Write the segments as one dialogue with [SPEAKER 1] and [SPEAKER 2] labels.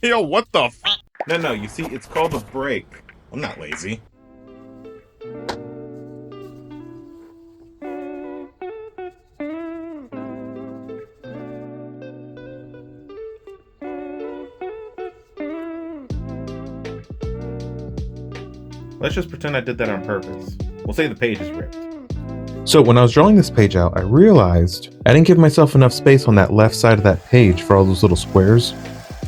[SPEAKER 1] Yo, what the f? No, you see, it's called a break. I'm not lazy. Let's just pretend I did that on purpose. We'll say the page is ripped. So when I was drawing this page out, I realized I didn't give myself enough space on that left side of that page for all those little squares.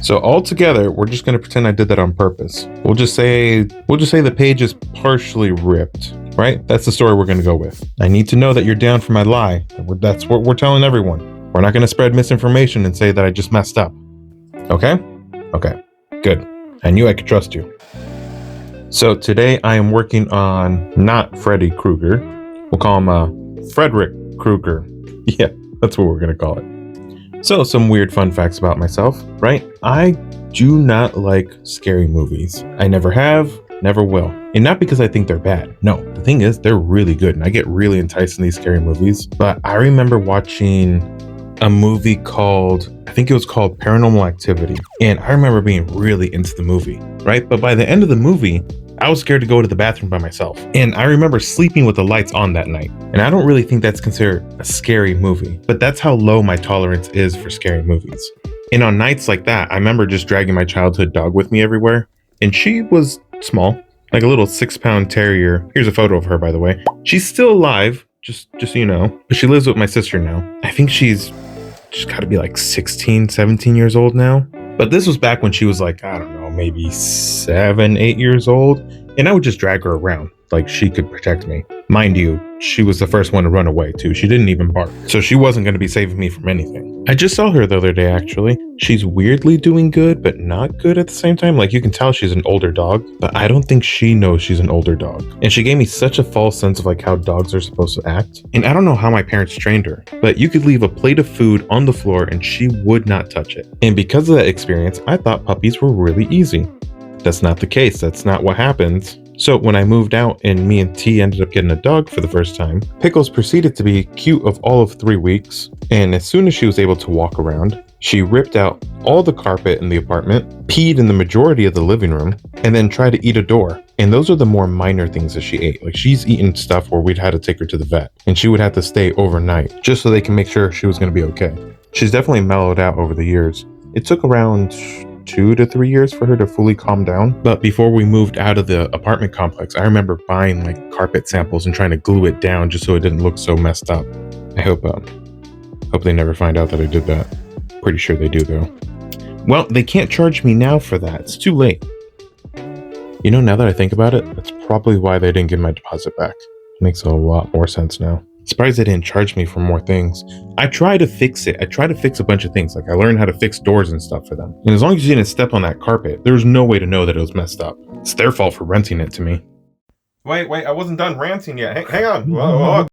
[SPEAKER 1] So all together, we're just going to pretend I did that on purpose. We'll just say the page is partially ripped, right? That's the story we're going to go with. I need to know that you're down for my lie. That's what we're telling everyone. We're not going to spread misinformation and say that I just messed up. Okay? Okay. Good. I knew I could trust you. So today I am working on not Freddy Krueger. We'll call him Frederick Krueger. Yeah, that's what we're going to call it. So some weird fun facts about myself, right? I do not like scary movies. I never have, never will. And not because I think they're bad. No, the thing is, they're really good. And I get really enticed in these scary movies. But I remember watching a movie called, I think it was called Paranormal Activity. And I remember being really into the movie, right? But by the end of the movie, I was scared to go to the bathroom by myself. And I remember sleeping with the lights on that night. And I don't really think that's considered a scary movie, but that's how low my tolerance is for scary movies. And on nights like that, I remember just dragging my childhood dog with me everywhere. And she was small, like a little 6-pound terrier. Here's a photo of her, by the way. She's still alive, just so you know, but she lives with my sister now. I think she's gotta be like 16, 17 years old now. But this was back when she was like, I don't know, maybe 7, 8 years old. And I would just drag her around like she could protect me. Mind you, she was the first one to run away too. She didn't even bark. So she wasn't going to be saving me from anything. I just saw her the other day, actually. She's weirdly doing good, but not good at the same time. Like you can tell she's an older dog, but I don't think she knows she's an older dog. And she gave me such a false sense of like how dogs are supposed to act. And I don't know how my parents trained her, but you could leave a plate of food on the floor and she would not touch it. And because of that experience, I thought puppies were really easy. That's not the case. That's not what happens. So when I moved out and me and T ended up getting a dog for the first time, Pickles proceeded to be cute of all of 3 weeks. And as soon as she was able to walk around, she ripped out all the carpet in the apartment, peed in the majority of the living room, and then tried to eat a door. And those are the more minor things that she ate. Like she's eaten stuff where we'd had to take her to the vet and she would have to stay overnight just so they can make sure she was going to be okay. She's definitely mellowed out over the years. It took around 2 to 3 years for her to fully calm down. But before we moved out of the apartment complex, I remember buying like carpet samples and trying to glue it down just so it didn't look so messed up. I hope they never find out that I did that. Pretty sure they do though. Well, they can't charge me now for that. It's too late. You know, now that I think about it, that's probably why they didn't give my deposit back. Makes a lot more sense now. Surprised they didn't charge me for more things. I tried to fix it. I tried to fix a bunch of things. Like I learned how to fix doors and stuff for them. And as long as you didn't step on that carpet, there was no way to know that it was messed up. It's their fault for renting it to me. Wait, I wasn't done ranting yet. Hang on. Whoa.